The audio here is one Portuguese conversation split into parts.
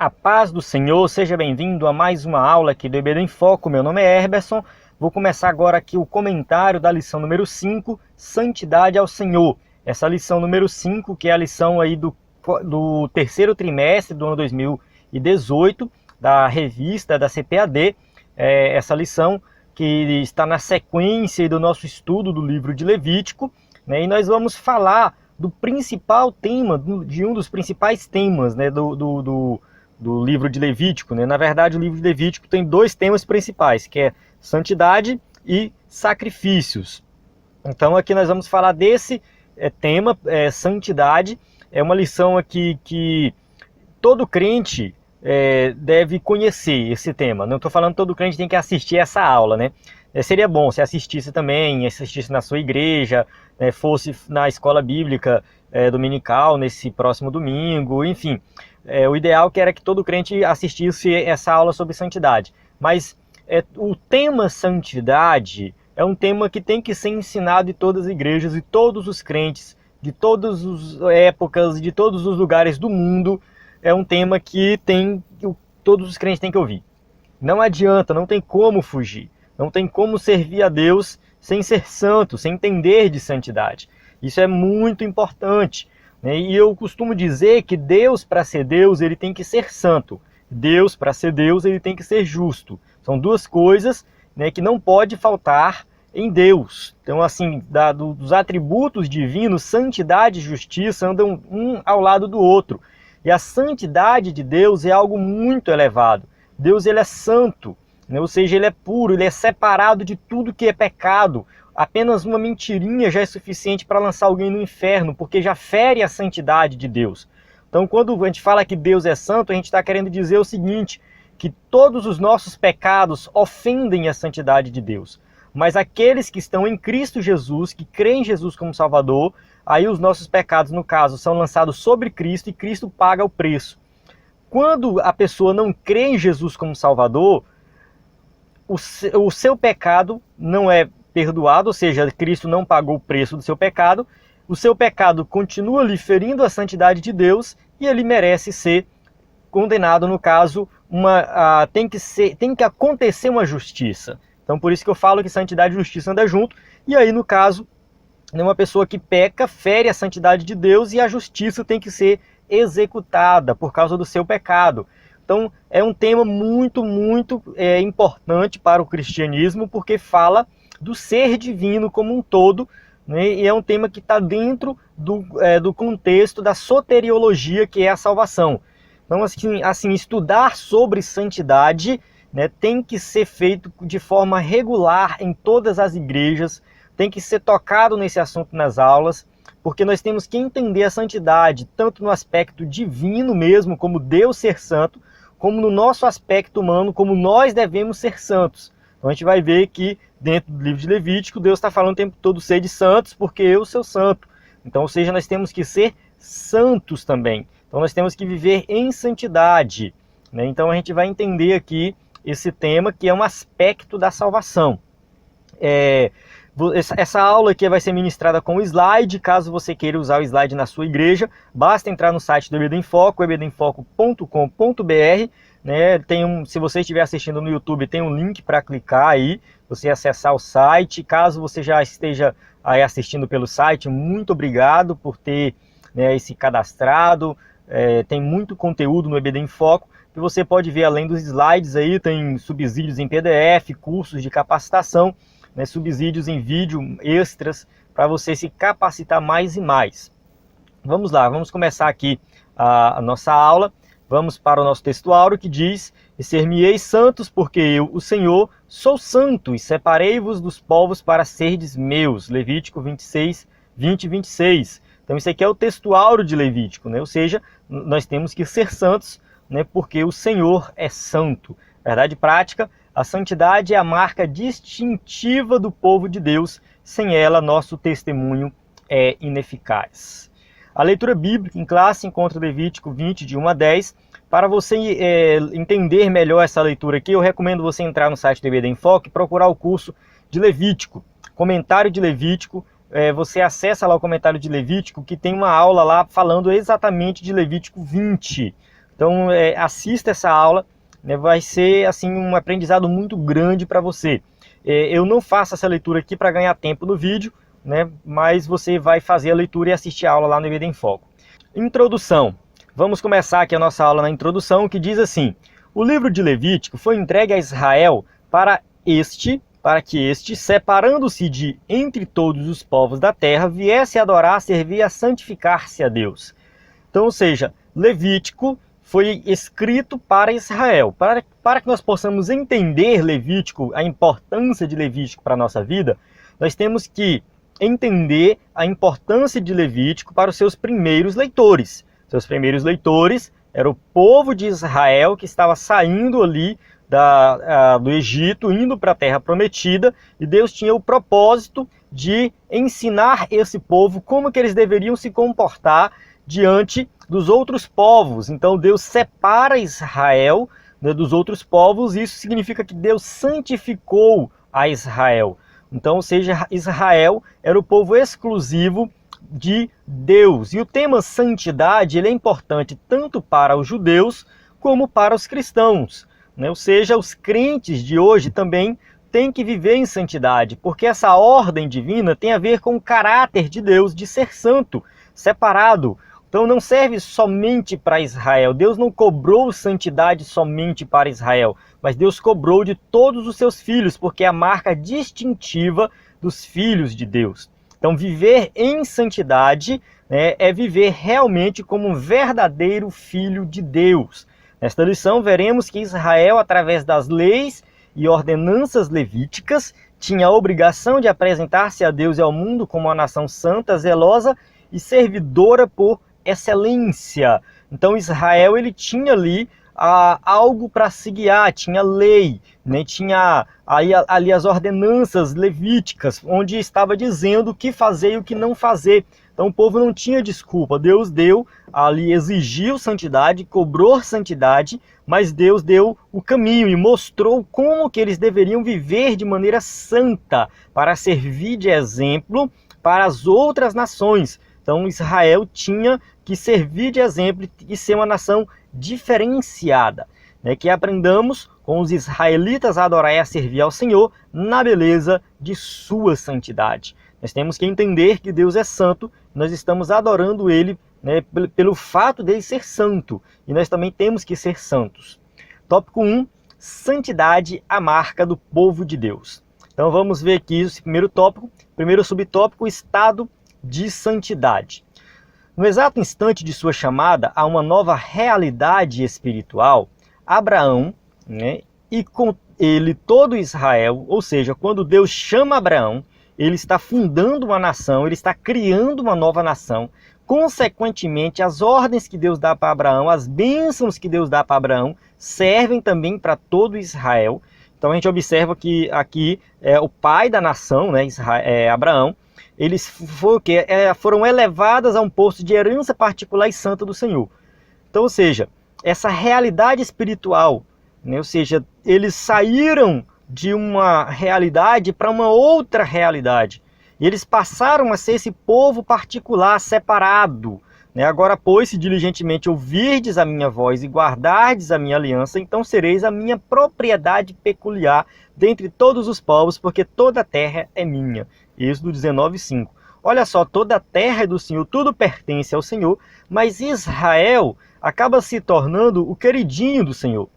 A paz do Senhor, seja bem-vindo a mais uma aula aqui do EBD em Foco. Meu nome é Herberson. Vou começar agora aqui o comentário da lição número 5, Santidade ao Senhor. Essa lição número 5, que é a lição aí do terceiro trimestre do ano 2018, da revista da CPAD. Essa lição que está na sequência do nosso estudo do livro de Levítico, né? E nós vamos falar do principal tema, de um dos principais temas, né, do livro de Levítico, né? Na verdade, o livro de Levítico tem dois temas principais, que é santidade e sacrifícios. Então aqui nós vamos falar desse tema, santidade. É uma lição aqui que todo crente deve conhecer esse tema. Não estou falando que todo crente tem que assistir essa aula, né? Seria bom se assistisse também, assistisse na sua igreja, fosse na escola bíblica dominical nesse próximo domingo, enfim. O ideal era que todo crente assistisse essa aula sobre santidade. Mas o tema santidade é um tema que tem que ser ensinado em todas as igrejas e todos os crentes, de todas as épocas, de todos os lugares do mundo. É um tema que todos os crentes têm que ouvir. Não adianta, não tem como fugir. Não tem como servir a Deus sem ser santo, sem entender de santidade. Isso é muito importante, né? E eu costumo dizer que Deus, para ser Deus, ele tem que ser santo. Deus, para ser Deus, ele tem que ser justo. São duas coisas, né, que não pode faltar em Deus. Então, assim, dos atributos divinos, santidade e justiça andam um ao lado do outro. E a santidade de Deus é algo muito elevado. Deus, ele é santo. Ou seja, ele é puro, ele é separado de tudo que é pecado. Apenas uma mentirinha já é suficiente para lançar alguém no inferno, porque já fere a santidade de Deus. Então, quando a gente fala que Deus é santo, a gente está querendo dizer o seguinte, que todos os nossos pecados ofendem a santidade de Deus. Mas aqueles que estão em Cristo Jesus, que creem em Jesus como Salvador, aí os nossos pecados, no caso, são lançados sobre Cristo e Cristo paga o preço. Quando a pessoa não crê em Jesus como Salvador, o seu pecado não é perdoado, ou seja, Cristo não pagou o preço do seu pecado, o seu pecado continua lhe ferindo a santidade de Deus e ele merece ser condenado. No caso, tem que acontecer uma justiça. Então por isso que eu falo que santidade e justiça andam junto, e aí no caso, uma pessoa que peca fere a santidade de Deus e a justiça tem que ser executada por causa do seu pecado. Então é um tema muito, muito importante para o cristianismo, porque fala do ser divino como um todo, né? E é um tema que está dentro do contexto da soteriologia, que é a salvação. Então, assim, estudar sobre santidade, né, tem que ser feito de forma regular em todas as igrejas, tem que ser tocado nesse assunto nas aulas, porque nós temos que entender a santidade, tanto no aspecto divino mesmo, como Deus ser santo, como no nosso aspecto humano, como nós devemos ser santos. Então a gente vai ver que dentro do livro de Levítico, Deus está falando o tempo todo, sede santos, porque eu sou santo. Então, ou seja, nós temos que ser santos também. Então nós temos que viver em santidade, né? Então a gente vai entender aqui esse tema, que é um aspecto da salvação. Essa aula aqui vai ser ministrada com o slide. Caso você queira usar o slide na sua igreja, basta entrar no site do EBD em Foco, ebdemfoco.com.br, né? Se você estiver assistindo no YouTube, tem um link para clicar aí, você acessar o site. Caso você já esteja aí assistindo pelo site, muito obrigado por ter, né, se cadastrado. Tem muito conteúdo no EBD em Foco, que você pode ver além dos slides aí, tem subsídios em PDF, cursos de capacitação, né, subsídios em vídeo, extras, para você se capacitar mais e mais. Vamos lá, vamos começar aqui a nossa aula. Vamos para o nosso textuário, que diz: e ser-me-eis santos, porque eu, o Senhor, sou santo, e separei-vos dos povos para serdes meus. Levítico 26, 20 e 26. Então isso aqui é o textuário de Levítico, né? Ou seja, nós temos que ser santos, né, porque o Senhor é santo. Verdade prática, a santidade é a marca distintiva do povo de Deus. Sem ela, nosso testemunho é ineficaz. A leitura bíblica em classe encontra Levítico 20, de 1 a 10. Para você entender melhor essa leitura aqui, eu recomendo você entrar no site do EBD em Foco e procurar o curso de Levítico, comentário de Levítico. Você acessa lá o comentário de Levítico, que tem uma aula lá falando exatamente de Levítico 20. Então assista essa aula, né? Vai ser assim um aprendizado muito grande para você. Eu não faço essa leitura aqui para ganhar tempo no vídeo, né? Mas você vai fazer a leitura e assistir a aula lá no EBD em Foco. Introdução. Vamos começar aqui a nossa aula na introdução, que diz assim: o livro de Levítico foi entregue a Israel para que este, separando-se de entre todos os povos da terra, viesse a adorar, servir e a santificar-se a Deus. Então, ou seja, Levítico foi escrito para Israel. Para que nós possamos entender Levítico, a importância de Levítico para a nossa vida, nós temos que entender a importância de Levítico para os seus primeiros leitores. Seus primeiros leitores eram o povo de Israel que estava saindo ali do Egito, indo para a Terra Prometida, e Deus tinha o propósito de ensinar esse povo como que eles deveriam se comportar diante dos outros povos. Então Deus separa Israel, né, dos outros povos, e isso significa que Deus santificou a Israel. Então, ou seja, Israel era o povo exclusivo de Deus. E o tema santidade ele é importante tanto para os judeus como para os cristãos, né? Ou seja, os crentes de hoje também têm que viver em santidade, porque essa ordem divina tem a ver com o caráter de Deus de ser santo, separado. Então não serve somente para Israel. Deus não cobrou santidade somente para Israel, mas Deus cobrou de todos os seus filhos, porque é a marca distintiva dos filhos de Deus. Então viver em santidade, né, é viver realmente como um verdadeiro filho de Deus. Nesta lição veremos que Israel, através das leis e ordenanças levíticas, tinha a obrigação de apresentar-se a Deus e ao mundo como uma nação santa, zelosa e servidora por excelência. Então Israel ele tinha ali algo para se guiar, tinha lei, né? Tinha ali as ordenanças levíticas, onde estava dizendo o que fazer e o que não fazer. Então o povo não tinha desculpa. Deus deu ali, exigiu santidade, cobrou santidade, mas Deus deu o caminho e mostrou como que eles deveriam viver de maneira santa, para servir de exemplo para as outras nações. Então Israel tinha que servir de exemplo e ser uma nação diferenciada, né? Que aprendamos com os israelitas a adorar e a servir ao Senhor na beleza de sua santidade. Nós temos que entender que Deus é santo, nós estamos adorando Ele, né, pelo fato dele ser santo, e nós também temos que ser santos. Tópico 1, santidade, a marca do povo de Deus. Então vamos ver aqui esse primeiro tópico, primeiro subtópico, estado de santidade. No exato instante de sua chamada a uma nova realidade espiritual, Abraão, né, e com ele todo Israel, ou seja, quando Deus chama Abraão, ele está fundando uma nação, ele está criando uma nova nação. Consequentemente, as ordens que Deus dá para Abraão, as bênçãos que Deus dá para Abraão, servem também para todo Israel. Então a gente observa que aqui o pai da nação, né, Abraão, eles foram elevadas a um posto de herança particular e santa do Senhor. Então, ou seja, essa realidade espiritual, né, ou seja, eles saíram de uma realidade para uma outra realidade. E eles passaram a ser esse povo particular, separado. Né? Agora, pois, se diligentemente ouvirdes a minha voz e guardardes a minha aliança, então sereis a minha propriedade peculiar dentre todos os povos, porque toda a terra é minha. Êxodo 19:5. Olha só, toda a terra é do Senhor, tudo pertence ao Senhor, mas Israel acaba se tornando o queridinho do Senhor.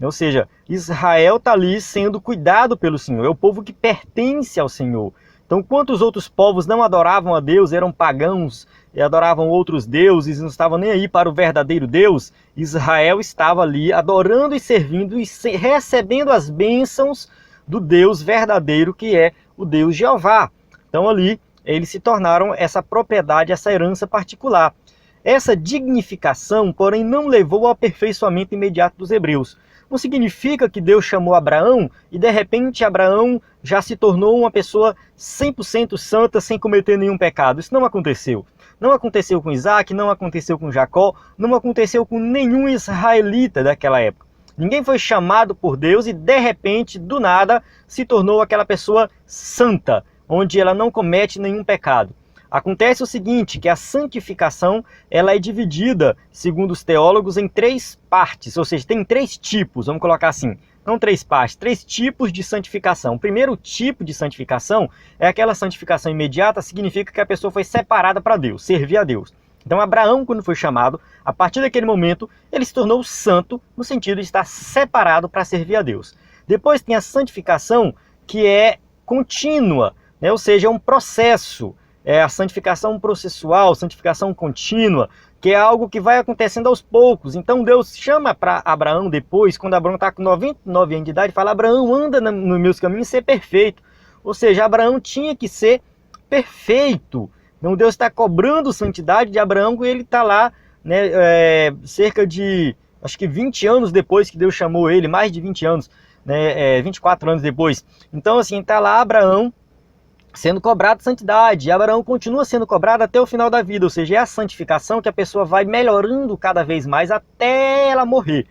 Ou seja, Israel está ali sendo cuidado pelo Senhor, é o povo que pertence ao Senhor. Então, enquanto os outros povos não adoravam a Deus, eram pagãos e adoravam outros deuses, não estavam nem aí para o verdadeiro Deus, Israel estava ali adorando e servindo e recebendo as bênçãos do Deus verdadeiro, que é o Deus Jeová. Então ali eles se tornaram essa propriedade, essa herança particular. Essa dignificação, porém, não levou ao aperfeiçoamento imediato dos hebreus. Não significa que Deus chamou Abraão e de repente Abraão já se tornou uma pessoa 100% santa, sem cometer nenhum pecado. Isso não aconteceu. Não aconteceu com Isaac, não aconteceu com Jacó, não aconteceu com nenhum israelita daquela época. Ninguém foi chamado por Deus e de repente, do nada, se tornou aquela pessoa santa, onde ela não comete nenhum pecado. Acontece o seguinte, que a santificação ela é dividida, segundo os teólogos, em 3 partes, ou seja, tem 3 tipos, vamos colocar assim, não 3 partes, 3 tipos de santificação. O primeiro tipo de santificação é aquela santificação imediata, significa que a pessoa foi separada para Deus, servir a Deus. Então Abraão, quando foi chamado, a partir daquele momento, ele se tornou santo, no sentido de estar separado para servir a Deus. Depois tem a santificação, que é contínua, né? Ou seja, é um processo. É a santificação processual, santificação contínua, que é algo que vai acontecendo aos poucos. Então Deus chama para Abraão depois, quando Abraão está com 99 anos de idade, fala: Abraão, anda nos meus caminhos e ser perfeito. Ou seja, Abraão tinha que ser perfeito. Então Deus está cobrando santidade de Abraão, e ele está lá, né, cerca de, acho que 20 anos depois que Deus chamou ele, mais de 20 anos, né, 24 anos depois. Então assim, está lá Abraão, sendo cobrado de santidade, e Abraão continua sendo cobrado até o final da vida, ou seja, é a santificação que a pessoa vai melhorando cada vez mais até ela morrer.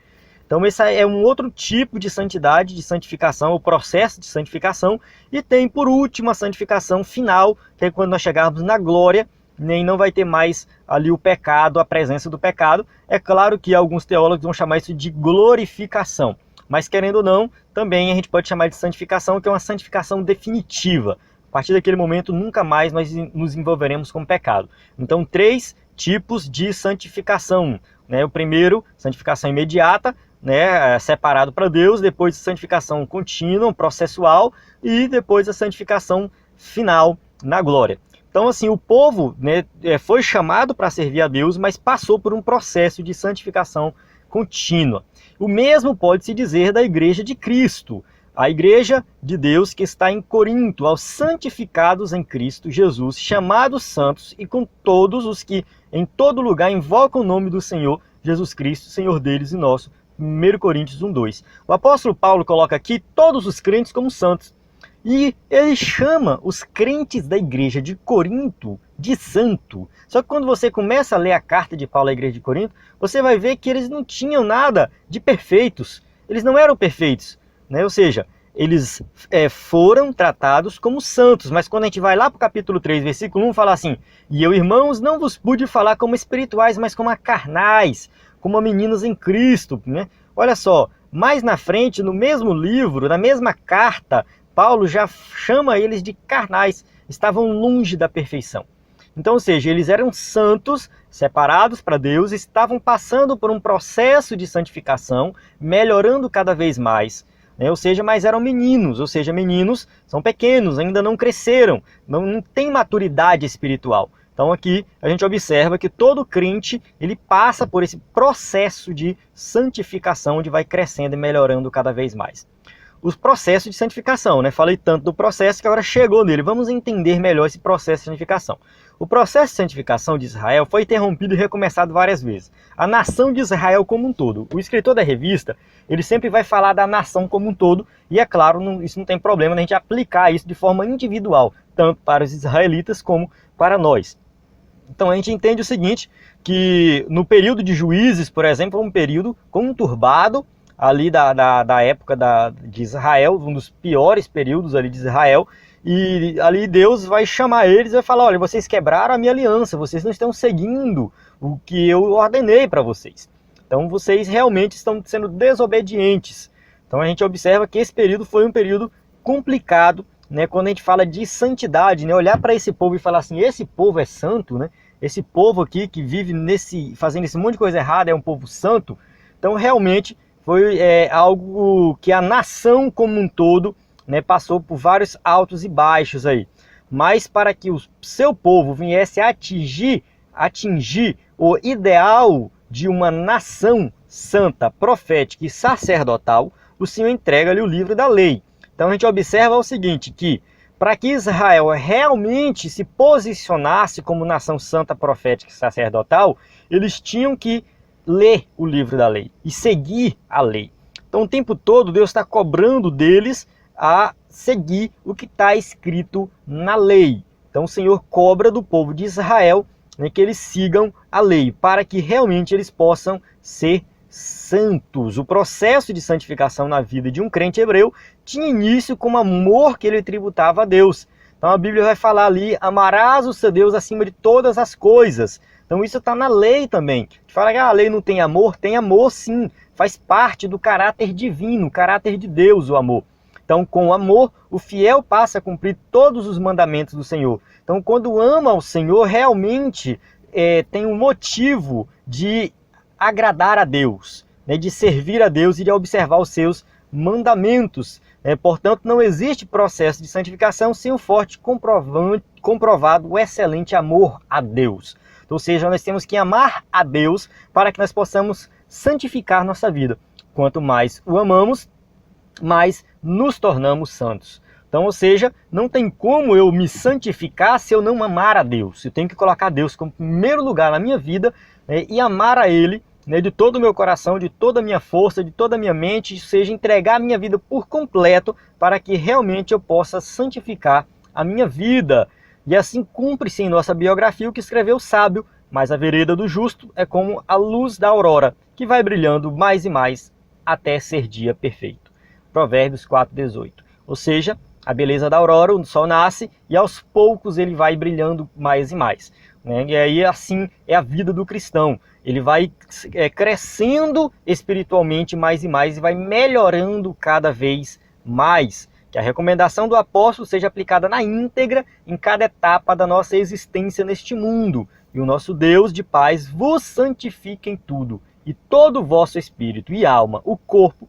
Então esse é um outro tipo de santidade, de santificação, o processo de santificação, e tem por último a santificação final, que é quando nós chegarmos na glória, nem não vai ter mais ali o pecado, a presença do pecado. É claro que alguns teólogos vão chamar isso de glorificação, mas querendo ou não, também a gente pode chamar de santificação, que é uma santificação definitiva. A partir daquele momento, nunca mais nós nos envolveremos com pecado. Então, 3 tipos de santificação, né? O primeiro, santificação imediata, né? Separado para Deus. Depois, santificação contínua, processual. E depois, a santificação final, na glória. Então, assim, o povo, né, foi chamado para servir a Deus, mas passou por um processo de santificação contínua. O mesmo pode-se dizer da Igreja de Cristo. A igreja de Deus que está em Corinto, aos santificados em Cristo Jesus, chamados santos, e com todos os que em todo lugar invocam o nome do Senhor Jesus Cristo, Senhor deles e nosso. 1 Coríntios 1:2. O apóstolo Paulo coloca aqui todos os crentes como santos. E ele chama os crentes da igreja de Corinto de santo. Só que quando você começa a ler a carta de Paulo à igreja de Corinto, você vai ver que eles não tinham nada de perfeitos. Eles não eram perfeitos. Ou seja, eles foram tratados como santos, mas quando a gente vai lá para o capítulo 3, versículo 1, fala assim: E eu, irmãos, não vos pude falar como espirituais, mas como a carnais, como a meninos em Cristo. Né? Olha só, mais na frente, no mesmo livro, na mesma carta, Paulo já chama eles de carnais, estavam longe da perfeição. Então, ou seja, eles eram santos, separados para Deus, estavam passando por um processo de santificação, melhorando cada vez mais. Ou seja, mas eram meninos, ou seja, meninos são pequenos, ainda não cresceram, não tem maturidade espiritual. Então aqui a gente observa que todo crente, ele passa por esse processo de santificação, onde vai crescendo e melhorando cada vez mais. Os processos de santificação, né? Falei tanto do processo que agora chegou nele. Vamos entender melhor esse processo de santificação. O processo de santificação de Israel foi interrompido e recomeçado várias vezes. A nação de Israel como um todo. O escritor da revista, ele sempre vai falar da nação como um todo, e é claro, isso não tem problema a gente aplicar isso de forma individual, tanto para os israelitas como para nós. Então a gente entende o seguinte, que no período de Juízes, por exemplo, um período conturbado, ali da época de Israel, um dos piores períodos ali de Israel, e ali Deus vai chamar eles e vai falar: olha, vocês quebraram a minha aliança, vocês não estão seguindo o que eu ordenei para vocês. Então vocês realmente estão sendo desobedientes. Então a gente observa que esse período foi um período complicado, né? Quando a gente fala de santidade, né? Olhar para esse povo e falar assim: esse povo é santo, né? Esse povo aqui que vive fazendo esse monte de coisa errada é um povo santo. Então realmente foi algo que a nação como um todo, né, passou por vários altos e baixos aí. Mas para que o seu povo viesse a atingir o ideal de uma nação santa, profética e sacerdotal, o Senhor entrega-lhe o livro da lei. Então a gente observa o seguinte, que para que Israel realmente se posicionasse como nação santa, profética e sacerdotal, eles tinham que ler o livro da lei e seguir a lei. Então o tempo todo Deus está cobrando deles a seguir o que está escrito na lei. Então o Senhor cobra do povo de Israel, né, que eles sigam a lei, para que realmente eles possam ser santos. O processo de santificação na vida de um crente hebreu tinha início com o amor que ele tributava a Deus. Então a Bíblia vai falar ali, amarás o seu Deus acima de todas as coisas. Então isso está na lei também. Fala que a lei não tem amor sim, faz parte do caráter divino, caráter de Deus o amor. Então com o amor, o fiel passa a cumprir todos os mandamentos do Senhor. Então quando ama o Senhor, realmente tem um motivo de agradar a Deus, né, de servir a Deus e de observar os seus mandamentos. Portanto, não existe processo de santificação sem o forte comprovado, excelente amor a Deus. Ou seja, nós temos que amar a Deus para que nós possamos santificar nossa vida. Quanto mais o amamos, mais nos tornamos santos. Então, ou seja, não tem como eu me santificar se eu não amar a Deus. Eu tenho que colocar Deus como primeiro lugar na minha vida, né, e amar a Ele, né, de todo o meu coração, de toda a minha força, de toda a minha mente, ou seja, entregar a minha vida por completo para que realmente eu possa santificar a minha vida. E assim cumpre-se em nossa biografia o que escreveu o sábio, mas a vereda do justo é como a luz da aurora, que vai brilhando mais e mais até ser dia perfeito. Provérbios 4:18. Ou seja, a beleza da aurora, o sol nasce e aos poucos ele vai brilhando mais e mais. Né? E aí assim é a vida do cristão. Ele vai crescendo espiritualmente mais e mais e vai melhorando cada vez mais. Que a recomendação do apóstolo seja aplicada na íntegra em cada etapa da nossa existência neste mundo. E o nosso Deus de paz vos santifique em tudo, e todo o vosso espírito e alma, o corpo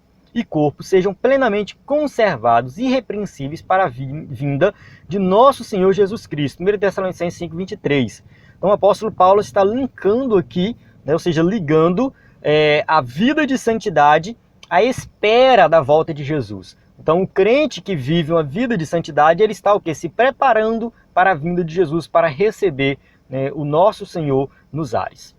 sejam plenamente conservados e irrepreensíveis para a vinda de nosso Senhor Jesus Cristo. 1 Tessalonicenses 5:23. Então o apóstolo Paulo está linkando aqui, né, ou seja, ligando a vida de santidade à espera da volta de Jesus. Então o crente que vive uma vida de santidade, ele está o quê? Se preparando para a vinda de Jesus, para receber, né, o nosso Senhor nos ares.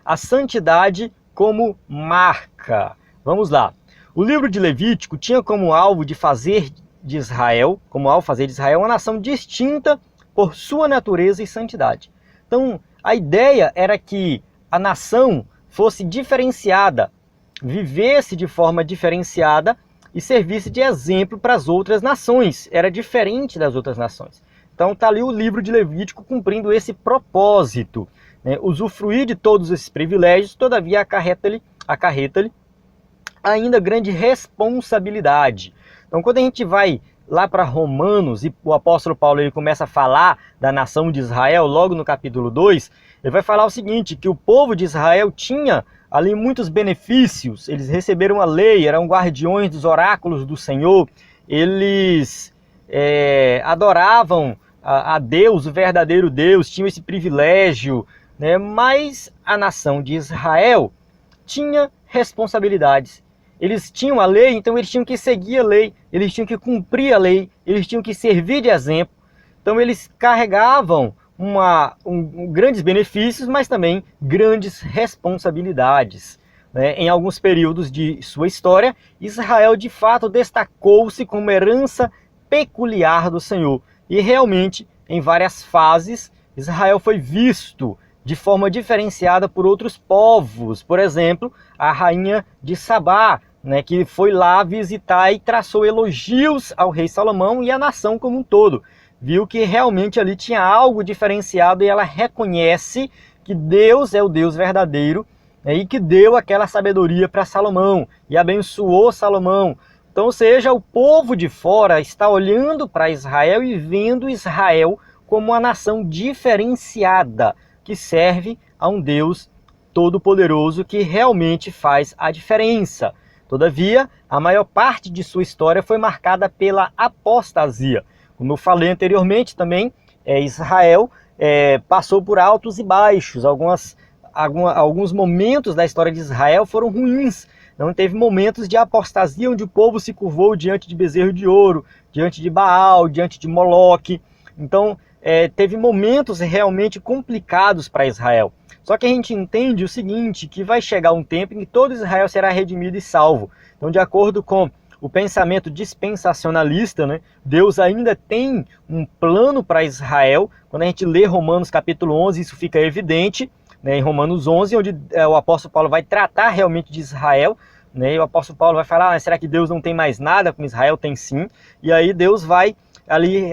A santidade como marca. Vamos lá. O livro de Levítico tinha como alvo fazer de Israel uma nação distinta por sua natureza e santidade. Então, a ideia era que a nação fosse diferenciada, vivesse de forma diferenciada e servisse de exemplo para as outras nações. Era diferente das outras nações. Então está ali o livro de Levítico cumprindo esse propósito, né? Usufruir de todos esses privilégios, todavia acarreta-lhe ainda grande responsabilidade. Então quando a gente vai lá para Romanos e o apóstolo Paulo ele começa a falar da nação de Israel, logo no capítulo 2, ele vai falar o seguinte, que o povo de Israel tinha ali muitos benefícios, eles receberam a lei, eram guardiões dos oráculos do Senhor, eles adoravam a Deus, o verdadeiro Deus, tinham esse privilégio, né? Mas a nação de Israel tinha responsabilidades. Eles tinham a lei, então eles tinham que seguir a lei, eles tinham que cumprir a lei, eles tinham que servir de exemplo. Então eles carregavam grandes benefícios, mas também grandes responsabilidades. Né? Em alguns períodos de sua história, Israel de fato destacou-se como herança peculiar do Senhor. E realmente, em várias fases, Israel foi visto de forma diferenciada por outros povos. Por exemplo, a rainha de Sabá, né, que foi lá visitar e traçou elogios ao rei Salomão e à nação como um todo. Viu que realmente ali tinha algo diferenciado e ela reconhece que Deus é o Deus verdadeiro, né, e que deu aquela sabedoria para Salomão e abençoou Salomão. Então, ou seja, o povo de fora está olhando para Israel e vendo Israel como uma nação diferenciada, que serve a um Deus todo-poderoso que realmente faz a diferença. Todavia, a maior parte de sua história foi marcada pela apostasia. Como eu falei anteriormente também, Israel passou por altos e baixos. Alguns momentos da história de Israel foram ruins. Não teve momentos de apostasia onde o povo se curvou diante de bezerro de ouro, diante de Baal, diante de Moloque. Então, teve momentos realmente complicados para Israel. Só que a gente entende o seguinte, que vai chegar um tempo em que todo Israel será redimido e salvo. Então, de acordo com o pensamento dispensacionalista, né, Deus ainda tem um plano para Israel. Quando a gente lê Romanos capítulo 11, isso fica evidente, né, em Romanos 11, onde o apóstolo Paulo vai tratar realmente de Israel, né, e o apóstolo Paulo vai falar, será que Deus não tem mais nada com Israel? Tem sim. E aí Deus vai ali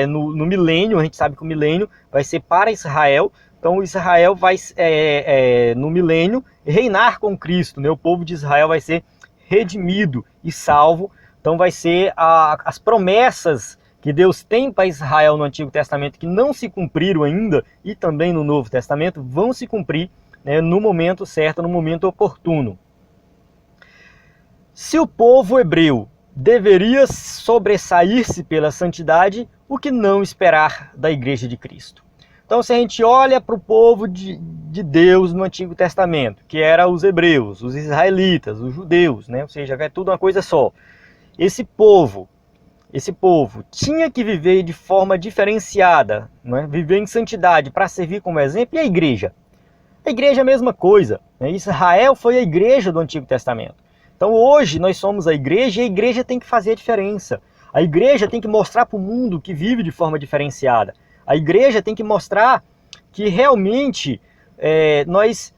no milênio. A gente sabe que o milênio vai ser para Israel. Então Israel vai, no milênio, reinar com Cristo, né? O povo de Israel vai ser redimido e salvo. Então vai ser as promessas que Deus tem para Israel no Antigo Testamento, que não se cumpriram ainda, e também no Novo Testamento, vão se cumprir, né, no momento certo, no momento oportuno. Se o povo hebreu deveria sobressair-se pela santidade, o que não esperar da Igreja de Cristo? Então, se a gente olha para o povo de Deus no Antigo Testamento, que era os hebreus, os israelitas, os judeus, né? Ou seja, é tudo uma coisa só. Esse povo tinha que viver de forma diferenciada, né? Viver em santidade para servir como exemplo. E a igreja? A igreja é a mesma coisa, né? Israel foi a igreja do Antigo Testamento. Então hoje nós somos a igreja e a igreja tem que fazer a diferença. A igreja tem que mostrar para o mundo que vive de forma diferenciada. A igreja tem que mostrar que realmente nós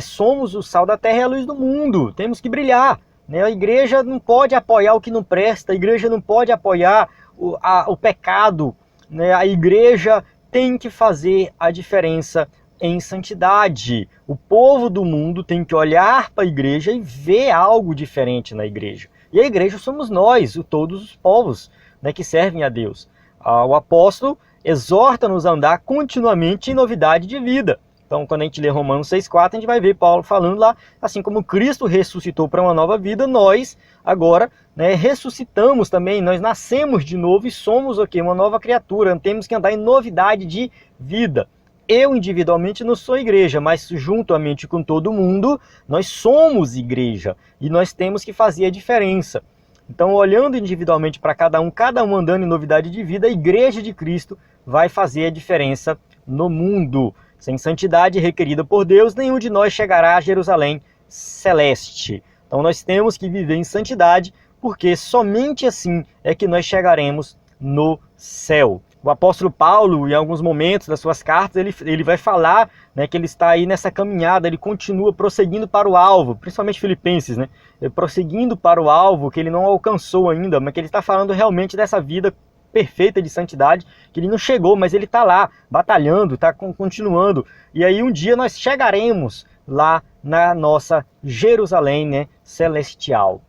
somos o sal da terra e a luz do mundo. Temos que brilhar. A igreja não pode apoiar o que não presta, a igreja não pode apoiar o pecado, né? A igreja tem que fazer a diferença em santidade. O povo do mundo tem que olhar para a igreja e ver algo diferente na igreja. E a igreja somos nós, todos os povos, né, que servem a Deus. O apóstolo exorta-nos a andar continuamente em novidade de vida. Então, quando a gente lê Romanos 6,4, a gente vai ver Paulo falando lá, assim como Cristo ressuscitou para uma nova vida, nós agora, né, ressuscitamos também, nós nascemos de novo e somos o quê? Uma nova criatura, temos que andar em novidade de vida. Eu individualmente não sou igreja, mas juntamente com todo mundo, nós somos igreja e nós temos que fazer a diferença. Então, olhando individualmente para cada um andando em novidade de vida, a igreja de Cristo vai fazer a diferença no mundo. Sem santidade requerida por Deus, nenhum de nós chegará a Jerusalém celeste. Então nós temos que viver em santidade, porque somente assim é que nós chegaremos no céu. O apóstolo Paulo, em alguns momentos das suas cartas, ele vai falar, né, que ele está aí nessa caminhada, ele continua prosseguindo para o alvo, principalmente Filipenses, né, prosseguindo para o alvo que ele não alcançou ainda, mas que ele está falando realmente dessa vida perfeita de santidade, que ele não chegou, mas ele está lá, batalhando, está continuando. E aí um dia nós chegaremos lá na nossa Jerusalém, né, celestial.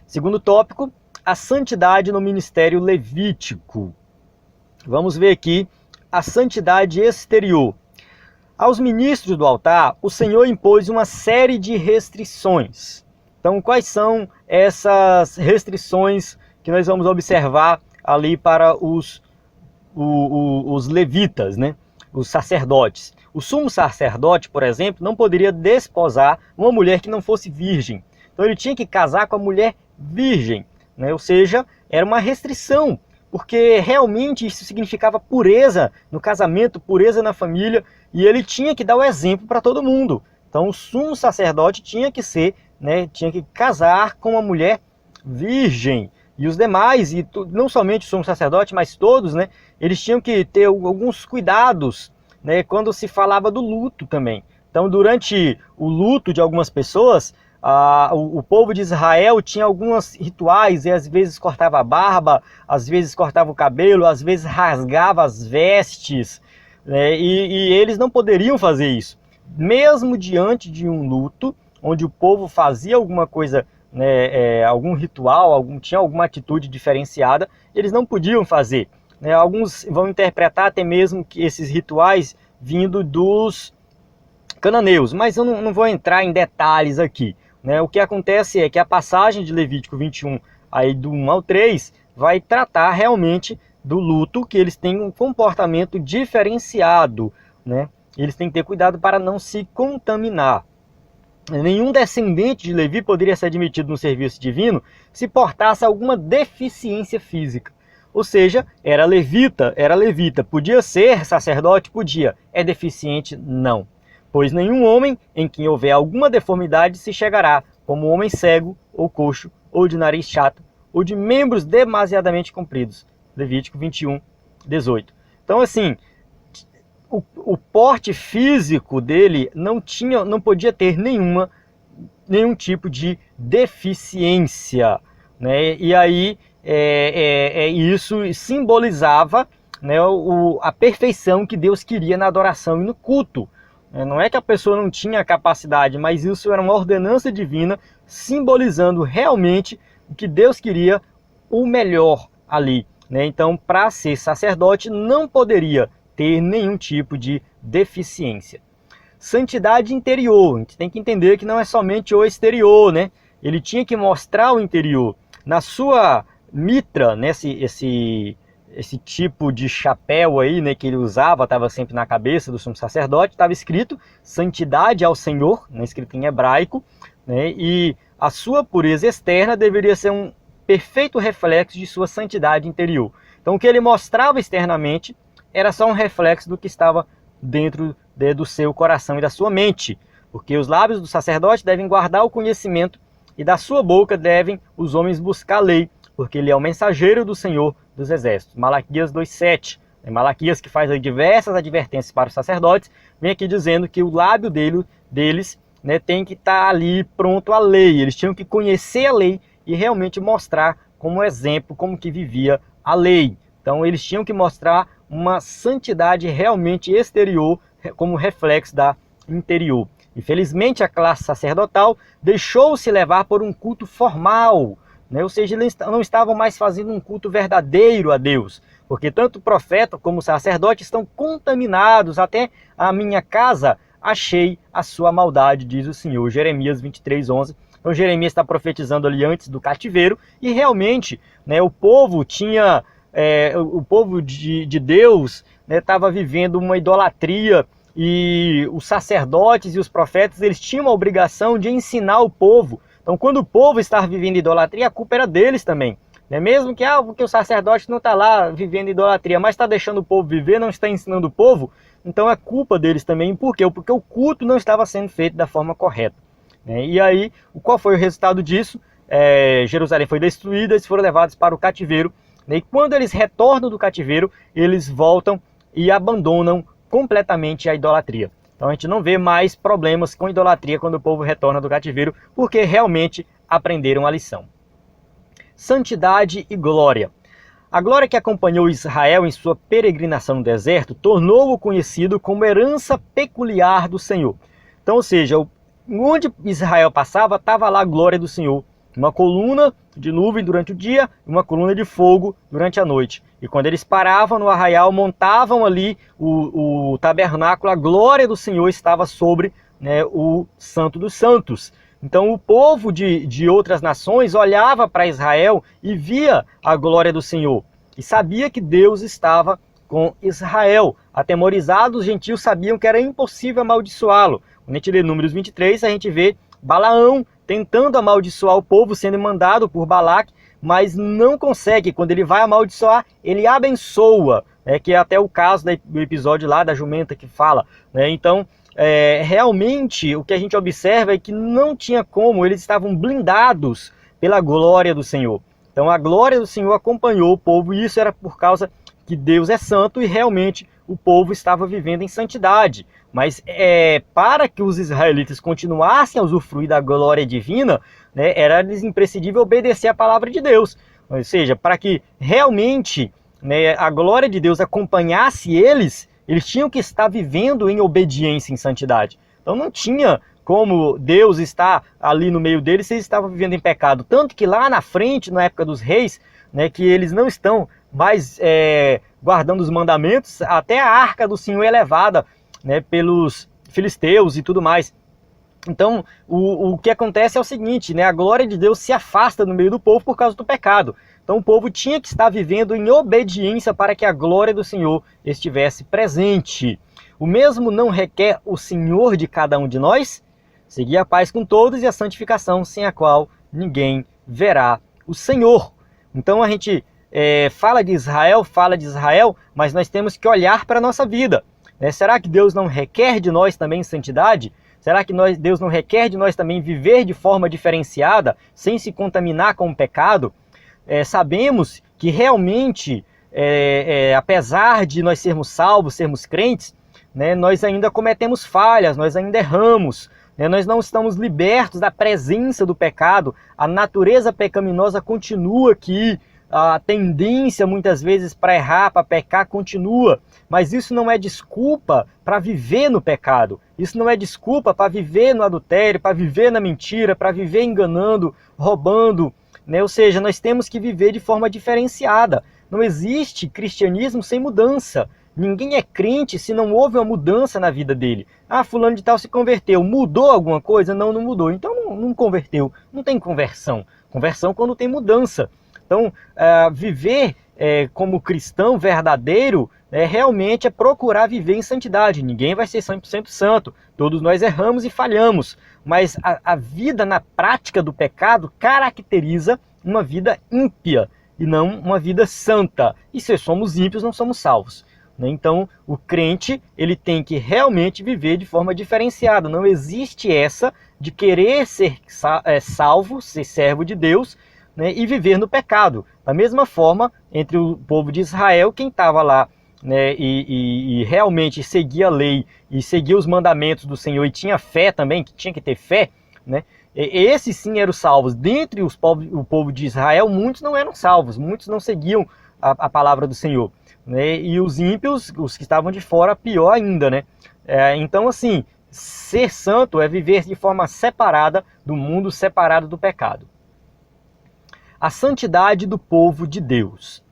Segundo tópico, a santidade no ministério levítico. Vamos ver aqui a santidade exterior. Aos ministros do altar, o Senhor impôs uma série de restrições. Então, quais são essas restrições que nós vamos observar ali para os levitas, né? Os sacerdotes? O sumo sacerdote, por exemplo, não poderia desposar uma mulher que não fosse virgem. Então ele tinha que casar com a mulher virgem, né? Ou seja, era uma restrição, porque realmente isso significava pureza no casamento, pureza na família, e ele tinha que dar o exemplo para todo mundo. Então o sumo sacerdote tinha que ser, né, tinha que casar com uma mulher virgem. E os demais, e não somente o sumo sacerdote, mas todos, né, eles tinham que ter alguns cuidados, né, quando se falava do luto também. Então, durante o luto de algumas pessoas, o povo de Israel tinha alguns rituais, e às vezes cortava a barba, às vezes cortava o cabelo, às vezes rasgava as vestes, né, e eles não poderiam fazer isso. Mesmo diante de um luto, onde o povo fazia alguma coisa, né, algum ritual, tinha alguma atitude diferenciada, eles não podiam fazer. Né? Alguns vão interpretar até mesmo que esses rituais vindo dos cananeus, mas eu não vou entrar em detalhes aqui. Né? O que acontece é que a passagem de Levítico 21, aí do 1 ao 3, vai tratar realmente do luto, que eles têm um comportamento diferenciado, né? Eles têm que ter cuidado para não se contaminar. Nenhum descendente de Levi poderia ser admitido no serviço divino se portasse alguma deficiência física. Ou seja, era levita. Podia ser sacerdote? Podia. É deficiente? Não. Pois nenhum homem em quem houver alguma deformidade se chegará, como homem cego, ou coxo, ou de nariz chato, ou de membros demasiadamente compridos. Levítico 21, 18. Então, assim, o porte físico dele não podia ter nenhum tipo de deficiência, né? E aí isso simbolizava, né, a perfeição que Deus queria na adoração e no culto. Não é que a pessoa não tinha capacidade, mas isso era uma ordenança divina, simbolizando realmente o que Deus queria, o melhor ali, né? Então, para ser sacerdote, não poderia ter nenhum tipo de deficiência. Santidade interior, a gente tem que entender que não é somente o exterior, né? Ele tinha que mostrar o interior. Na sua mitra, né, esse tipo de chapéu aí, né, que ele usava, estava sempre na cabeça do sumo sacerdote, estava escrito santidade ao Senhor, né, escrito em hebraico, né, e a sua pureza externa deveria ser um perfeito reflexo de sua santidade interior. Então o que ele mostrava externamente era só um reflexo do que estava dentro do seu coração e da sua mente, porque os lábios do sacerdote devem guardar o conhecimento e da sua boca devem os homens buscar a lei, porque ele é o mensageiro do Senhor dos Exércitos. Malaquias 2,7. Malaquias, que faz diversas advertências para os sacerdotes, vem aqui dizendo que o lábio deles, né, tem que estar ali pronto à lei. Eles tinham que conhecer a lei e realmente mostrar como exemplo como que vivia a lei. Então eles tinham que mostrar uma santidade realmente exterior como reflexo da interior. Infelizmente a classe sacerdotal deixou-se levar por um culto formal, né? Ou seja, eles não estavam mais fazendo um culto verdadeiro a Deus, porque tanto o profeta como o sacerdote estão contaminados. Até a minha casa achei a sua maldade, diz o Senhor. Jeremias 23:11. Então Jeremias está profetizando ali antes do cativeiro, e realmente, né, o povo tinha, o povo de Deus estava, né, vivendo uma idolatria, e os sacerdotes e os profetas, eles tinham a obrigação de ensinar o povo. Então quando o povo estava vivendo idolatria, a culpa era deles também. Né? Mesmo que porque o sacerdote não está lá vivendo idolatria, mas está deixando o povo viver, não está ensinando o povo, então é culpa deles também. Por quê? Porque o culto não estava sendo feito da forma correta. E aí, qual foi o resultado disso? Jerusalém foi destruída, eles foram levados para o cativeiro. E quando eles retornam do cativeiro, eles voltam e abandonam completamente a idolatria. Então a gente não vê mais problemas com idolatria quando o povo retorna do cativeiro, porque realmente aprenderam a lição. Santidade e glória. A glória que acompanhou Israel em sua peregrinação no deserto tornou-o conhecido como herança peculiar do Senhor. Então, ou seja, onde Israel passava, estava lá a glória do Senhor. Uma coluna de nuvem durante o dia e uma coluna de fogo durante a noite. E quando eles paravam no arraial, montavam ali o tabernáculo, a glória do Senhor estava sobre, né, o Santo dos Santos. Então o povo de outras nações olhava para Israel e via a glória do Senhor. E sabia que Deus estava com Israel. Atemorizados, os gentios sabiam que era impossível amaldiçoá-lo. Quando a gente lê Números 23, a gente vê Balaão tentando amaldiçoar o povo, sendo mandado por Balaque, mas não consegue. Quando ele vai amaldiçoar, ele abençoa, que é até o caso do episódio lá da jumenta que fala. Então, realmente, o que a gente observa é que não tinha como, eles estavam blindados pela glória do Senhor. Então, a glória do Senhor acompanhou o povo, e isso era por causa que Deus é santo e realmente o povo estava vivendo em santidade. Mas para que os israelitas continuassem a usufruir da glória divina, né, era-lhes imprescindível obedecer a palavra de Deus. Ou seja, para que realmente, né, a glória de Deus acompanhasse eles tinham que estar vivendo em obediência, em santidade. Então não tinha como Deus estar ali no meio deles se eles estavam vivendo em pecado. Tanto que lá na frente, na época dos reis, né, que eles não estão mais guardando os mandamentos, até a arca do Senhor é levada, né, pelos filisteus e tudo mais. Então o que acontece é o seguinte, né, a glória de Deus se afasta no meio do povo por causa do pecado. Então o povo tinha que estar vivendo em obediência para que a glória do Senhor estivesse presente. O mesmo não requer o Senhor de cada um de nós? Seguir a paz com todos e a santificação, sem a qual ninguém verá o Senhor. Então a gente fala de Israel, mas nós temos que olhar para a nossa vida. Será que Deus não requer de nós também santidade? Será que Deus não requer de nós também viver de forma diferenciada, sem se contaminar com o pecado? Sabemos que realmente, apesar de nós sermos salvos, sermos crentes, né, nós ainda cometemos falhas, nós ainda erramos, né, nós não estamos libertos da presença do pecado, a natureza pecaminosa continua aqui a tendência muitas vezes para errar, para pecar continua, mas isso não é desculpa para viver no pecado, isso não é desculpa para viver no adultério, para viver na mentira, para viver enganando, roubando, né? Ou seja, nós temos que viver de forma diferenciada. Não existe cristianismo sem mudança. Ninguém é crente se não houve uma mudança na vida dele. Ah, fulano de tal se converteu. Mudou alguma coisa? Não, não mudou. Então não converteu. Não tem conversão. Conversão quando tem mudança. Então, viver como cristão verdadeiro realmente é procurar viver em santidade. Ninguém vai ser 100% santo. Todos nós erramos e falhamos. Mas a vida na prática do pecado caracteriza uma vida ímpia e não uma vida santa. E se somos ímpios, não somos salvos. Então, o crente ele tem que realmente viver de forma diferenciada. Não existe essa de querer ser salvo, ser servo de Deus, né, e viver no pecado. Da mesma forma, entre o povo de Israel, quem estava lá, né, e realmente seguia a lei e seguia os mandamentos do Senhor e tinha fé também, que tinha que ter fé, né, esses sim eram salvos. Dentre o povo de Israel, muitos não eram salvos, muitos não seguiam a palavra do Senhor. Né? E os ímpios, os que estavam de fora, pior ainda, né? Então, assim, ser santo é viver de forma separada do mundo, separado do pecado. A santidade do povo de Deus.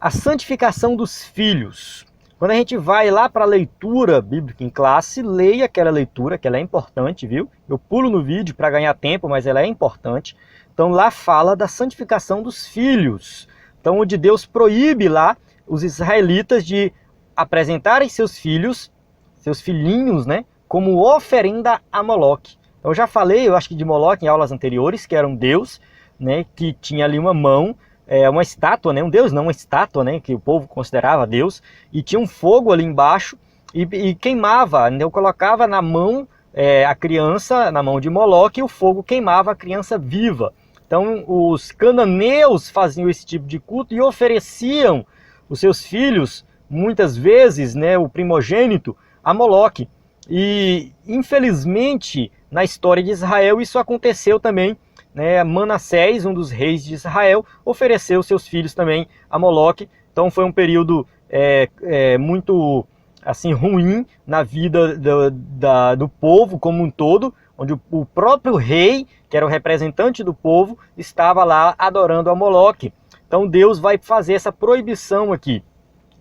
A santificação dos filhos. Quando a gente vai lá para a leitura bíblica em classe, leia aquela leitura, que ela é importante, viu? Eu pulo no vídeo para ganhar tempo, mas ela é importante. Então, lá fala da santificação dos filhos. Então, onde Deus proíbe lá os israelitas de apresentarem seus filhos, seus filhinhos, né, como oferenda a Moloque. Então, eu já falei, eu acho que de Moloque em aulas anteriores, que era um deus, né, que tinha ali uma mão, uma estátua, né, um deus não, uma estátua, né, que o povo considerava deus, e tinha um fogo ali embaixo e queimava, né, eu colocava na mão a criança, na mão de Moloque, e o fogo queimava a criança viva. Então, os cananeus faziam esse tipo de culto e ofereciam os seus filhos, muitas vezes, né, o primogênito, a Moloque. E, infelizmente, na história de Israel, isso aconteceu também. Né? Manassés, um dos reis de Israel, ofereceu seus filhos também a Moloque. Então, foi um período muito assim, ruim na vida do povo como um todo, onde o próprio rei, que era o representante do povo, estava lá adorando a Moloque. Então Deus vai fazer essa proibição aqui.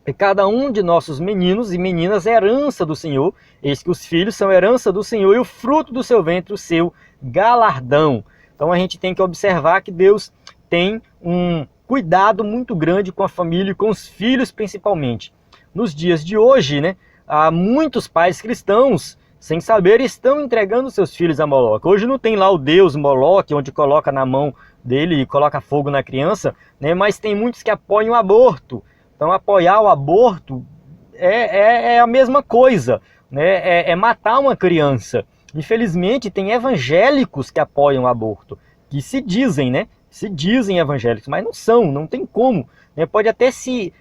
E cada um de nossos meninos e meninas é herança do Senhor. Eis que os filhos são herança do Senhor e o fruto do seu ventre, o seu galardão. Então a gente tem que observar que Deus tem um cuidado muito grande com a família e com os filhos principalmente. Nos dias de hoje, né, há muitos pais cristãos, sem saber, estão entregando seus filhos a Moloque. Hoje não tem lá o deus Moloque, onde coloca na mão dele e coloca fogo na criança, né? Mas tem muitos que apoiam o aborto. Então apoiar o aborto é a mesma coisa, né? É matar uma criança. Infelizmente tem evangélicos que apoiam o aborto, que se dizem, né? Se dizem evangélicos, mas não são, não tem como. Né? Pode até se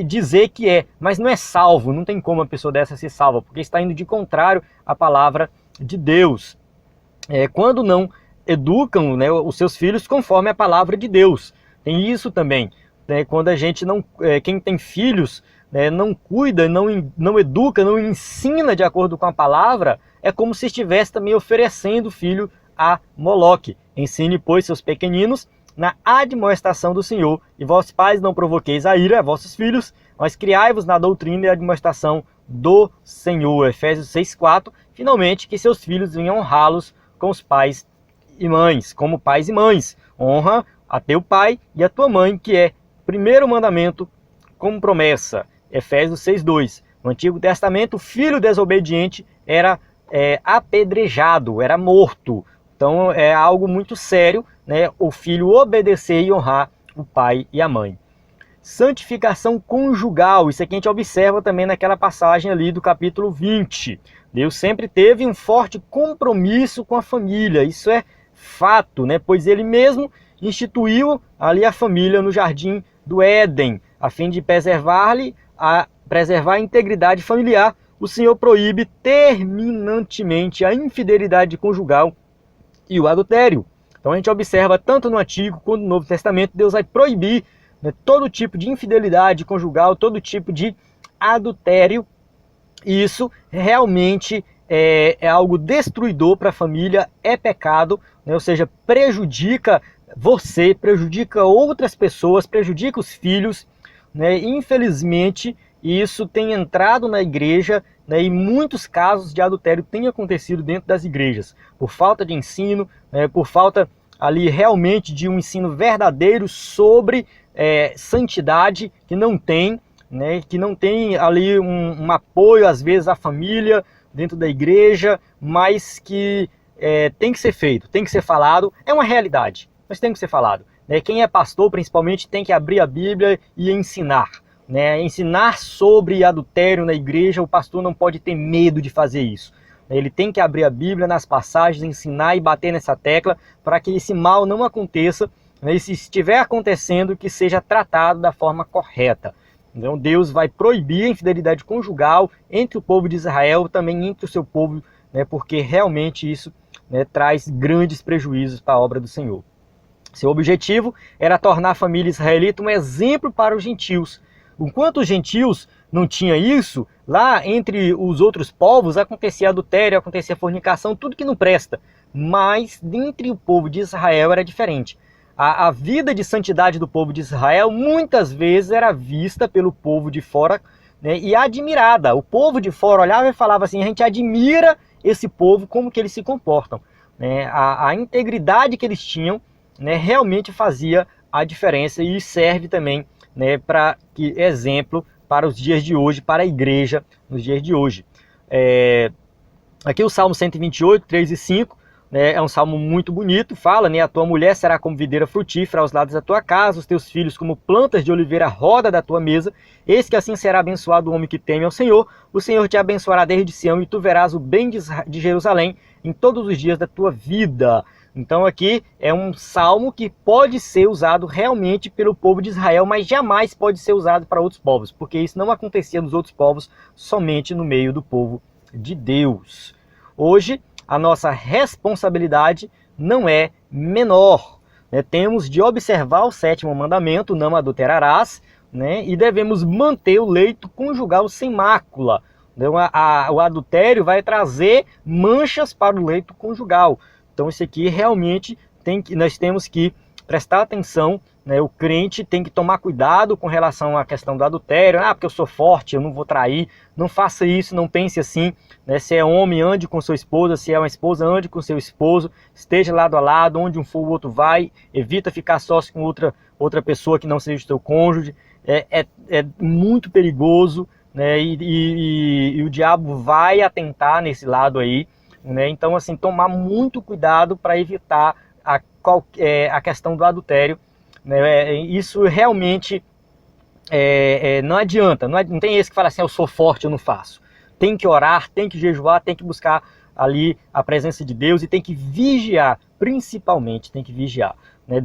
dizer que mas não é salvo, não tem como uma pessoa dessa ser salva, porque está indo de contrário à palavra de Deus. Quando não educam, né, os seus filhos conforme a palavra de Deus. Tem isso também. Né? Quando a gente não, quem tem filhos, né, não cuida, não educa, não ensina de acordo com a palavra, é como se estivesse também oferecendo o filho a Moloque. Ensine, pois, seus pequeninos na admoestação do Senhor, e vós pais não provoqueis a ira a vossos filhos, mas criai-vos na doutrina e admoestação do Senhor. Efésios 6,4, finalmente que seus filhos venham honrá-los com os pais e mães, como pais e mães. Honra a teu pai e a tua mãe, que é primeiro mandamento como promessa. Efésios 6,2. No Antigo Testamento, o filho desobediente era apedrejado, era morto. Então é algo muito sério, né? O filho obedecer e honrar o pai e a mãe. Santificação conjugal, isso aqui a gente observa também naquela passagem ali do capítulo 20. Deus sempre teve um forte compromisso com a família, isso é fato, né? Pois ele mesmo instituiu ali a família no jardim do Éden, a fim de preservar a integridade familiar. O Senhor proíbe terminantemente a infidelidade conjugal e o adultério. Então a gente observa tanto no Antigo quanto no Novo Testamento, Deus vai proibir, né, todo tipo de infidelidade conjugal, todo tipo de adultério. E isso realmente é algo destruidor para a família, é pecado, né? Ou seja, prejudica você, prejudica outras pessoas, prejudica os filhos, né? Infelizmente, isso tem entrado na igreja, né? E muitos casos de adultério têm acontecido dentro das igrejas, por falta de ensino, né? Por falta ali realmente de um ensino verdadeiro sobre santidade, que não tem, né, que não tem ali um apoio, às vezes, à família dentro da igreja, mas que tem que ser feito, tem que ser falado. É uma realidade, mas tem que ser falado, né? Quem é pastor, principalmente, tem que abrir a Bíblia e ensinar, né? Ensinar sobre adultério na igreja. O pastor não pode ter medo de fazer isso. Ele tem que abrir a Bíblia nas passagens, ensinar e bater nessa tecla para que esse mal não aconteça, né? E se estiver acontecendo, que seja tratado da forma correta. Então Deus vai proibir a infidelidade conjugal entre o povo de Israel, também entre o seu povo, né, porque realmente isso, né, traz grandes prejuízos para a obra do Senhor. Seu objetivo era tornar a família israelita um exemplo para os gentios. Enquanto os gentios não tinham isso, lá entre os outros povos acontecia adultério, acontecia fornicação, tudo que não presta. Mas dentre o povo de Israel era diferente. A vida de santidade do povo de Israel muitas vezes era vista pelo povo de fora, né, e admirada. O povo de fora olhava e falava assim: a gente admira esse povo, como que eles se comportam, né? A integridade que eles tinham, né, realmente fazia a diferença, e serve também, né, para exemplo para os dias de hoje, para a igreja nos dias de hoje. Aqui o Salmo 128, 3 e 5, né, é um salmo muito bonito. Fala, né: a tua mulher será como videira frutífera aos lados da tua casa, os teus filhos como plantas de oliveira à roda da tua mesa. Eis que assim será abençoado o homem que teme ao Senhor. O Senhor te abençoará desde Sião, e tu verás o bem de Jerusalém em todos os dias da tua vida. Então aqui é um salmo que pode ser usado realmente pelo povo de Israel, mas jamais pode ser usado para outros povos, porque isso não acontecia nos outros povos, somente no meio do povo de Deus. Hoje, a nossa responsabilidade não é menor, né? Temos de observar o 7º mandamento, não adulterarás, né? E devemos manter o leito conjugal sem mácula. Então, o adultério vai trazer manchas para o leito conjugal. Então isso aqui realmente nós temos que prestar atenção, né? O crente tem que tomar cuidado com relação à questão do adultério. Porque eu sou forte, eu não vou trair. Não faça isso, não pense assim, né? Se é homem, ande com sua esposa. Se é uma esposa, ande com seu esposo. Esteja lado a lado, onde um for o outro vai. Evita ficar sócio com outra pessoa que não seja o seu cônjuge. É muito perigoso, né? E o diabo vai atentar nesse lado aí, né? Então, assim, tomar muito cuidado para evitar a questão do adultério, né? Isso realmente não adianta, não tem esse que fala assim: eu sou forte, eu não faço. Tem que orar, tem que jejuar, tem que buscar ali a presença de Deus e tem que vigiar, principalmente tem que vigiar, né?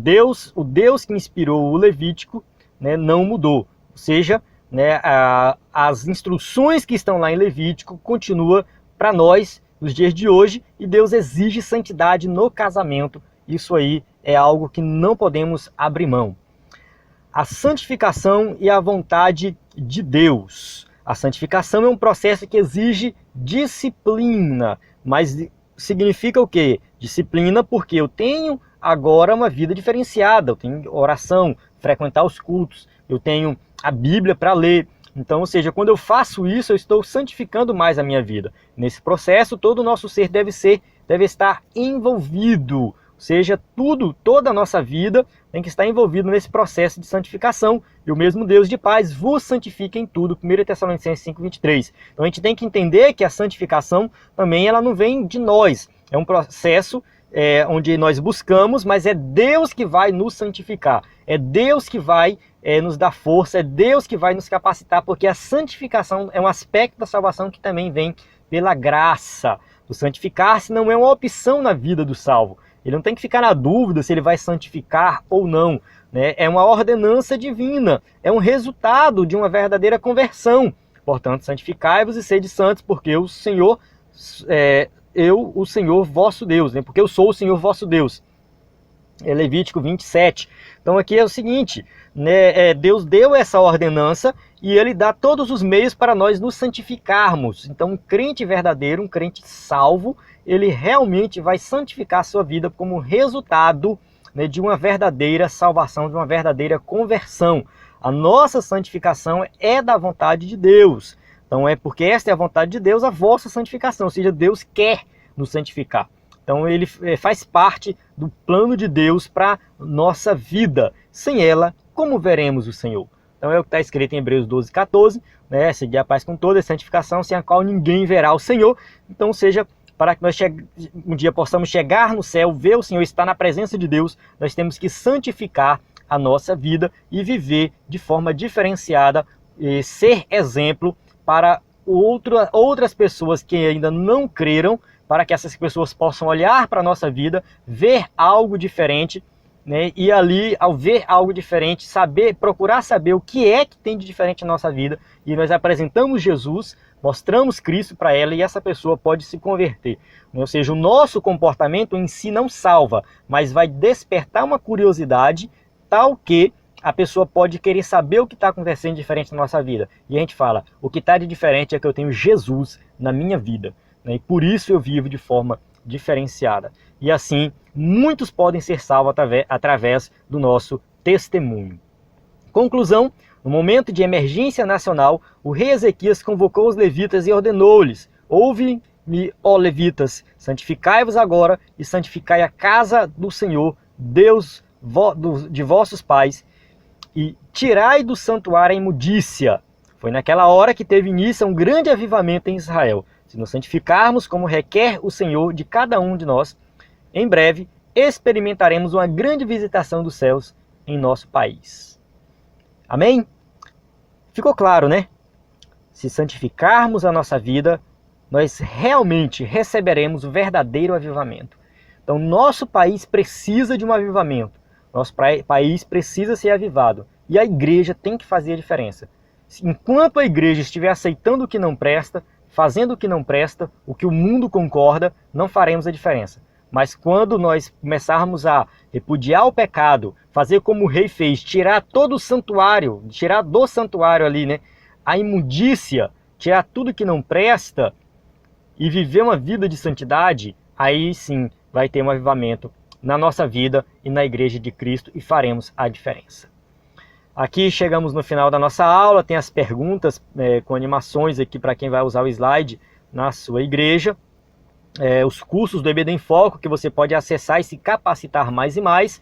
O Deus que inspirou o Levítico, né, não mudou, ou seja, né, as instruções que estão lá em Levítico continuam para nós nos dias de hoje, e Deus exige santidade no casamento. Isso aí é algo que não podemos abrir mão. A santificação e a vontade de Deus. A santificação é um processo que exige disciplina, mas significa o quê? Disciplina porque eu tenho agora uma vida diferenciada, eu tenho oração, frequentar os cultos, eu tenho a Bíblia para ler. Então, ou seja, quando eu faço isso, eu estou santificando mais a minha vida. Nesse processo, todo o nosso ser deve estar envolvido. Ou seja, toda a nossa vida tem que estar envolvido nesse processo de santificação. E o mesmo Deus de paz vos santifica em tudo. 1 Tessalonicenses 5:23. Então a gente tem que entender que a santificação também ela não vem de nós. É um processo onde nós buscamos, mas é Deus que vai nos santificar. É Deus que vai nos dar força, é Deus que vai nos capacitar, porque a santificação é um aspecto da salvação que também vem pela graça. O santificar-se não é uma opção na vida do salvo. Ele não tem que ficar na dúvida se ele vai santificar ou não, né? É uma ordenança divina, é um resultado de uma verdadeira conversão. Portanto, santificai-vos e sede santos, porque o Senhor, o Senhor vosso Deus, né? Porque eu sou o Senhor vosso Deus. É Levítico 27. Então aqui é o seguinte, né, Deus deu essa ordenança e Ele dá todos os meios para nós nos santificarmos. Então um crente verdadeiro, um crente salvo, ele realmente vai santificar a sua vida como resultado, né, de uma verdadeira salvação, de uma verdadeira conversão. A nossa santificação é da vontade de Deus. Então é porque esta é a vontade de Deus, a vossa santificação, ou seja, Deus quer nos santificar. Então ele faz parte do plano de Deus para nossa vida. Sem ela, como veremos o Senhor? Então é o que está escrito em Hebreus 12, 14, né? Seguir a paz com toda a santificação, sem a qual ninguém verá o Senhor. Então seja, para que nós um dia possamos chegar no céu, ver o Senhor, estar na presença de Deus, nós temos que santificar a nossa vida e viver de forma diferenciada, e ser exemplo para outras pessoas que ainda não creram, para que essas pessoas possam olhar para a nossa vida, ver algo diferente, né? E ali, ao ver algo diferente, procurar saber o que é que tem de diferente na nossa vida, e nós apresentamos Jesus, mostramos Cristo para ela e essa pessoa pode se converter. Ou seja, o nosso comportamento em si não salva, mas vai despertar uma curiosidade tal que a pessoa pode querer saber o que está acontecendo diferente na nossa vida. E a gente fala, o que está de diferente é que eu tenho Jesus na minha vida, né? E por isso eu vivo de forma diferenciada. E assim, muitos podem ser salvos através do nosso testemunho. Conclusão, no momento de emergência nacional, o rei Ezequias convocou os levitas e ordenou-lhes: ouve-me, ó levitas, santificai-vos agora e santificai a casa do Senhor, Deus de vossos pais, e tirai do santuário a imundícia. Foi naquela hora que teve início um grande avivamento em Israel. Se nos santificarmos como requer o Senhor de cada um de nós, em breve experimentaremos uma grande visitação dos céus em nosso país. Amém? Ficou claro, né? Se santificarmos a nossa vida, nós realmente receberemos o verdadeiro avivamento. Então, nosso país precisa de um avivamento. Nosso país precisa ser avivado. E a igreja tem que fazer a diferença. Enquanto a igreja estiver aceitando o que não presta, fazendo o que não presta, o que o mundo concorda, não faremos a diferença. Mas quando nós começarmos a repudiar o pecado, fazer como o rei fez, tirar todo o santuário, tirar do santuário ali, né, a imundícia, tirar tudo que não presta e viver uma vida de santidade, aí sim vai ter um avivamento na nossa vida e na igreja de Cristo e faremos a diferença. Aqui chegamos no final da nossa aula, tem as perguntas com animações aqui para quem vai usar o slide na sua igreja. Os cursos do EBD em Foco que você pode acessar e se capacitar mais e mais,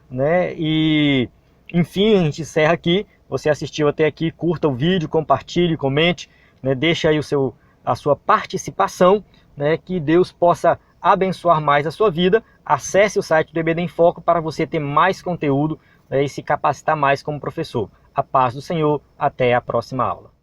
né? E enfim, a gente encerra aqui. Você assistiu até aqui, curta o vídeo, compartilhe, comente, né? Deixa aí a sua participação, né? Que Deus possa abençoar mais a sua vida. Acesse o site do EBD em Foco para você ter mais conteúdo, né? E se capacitar mais como professor. A paz do Senhor, até a próxima aula.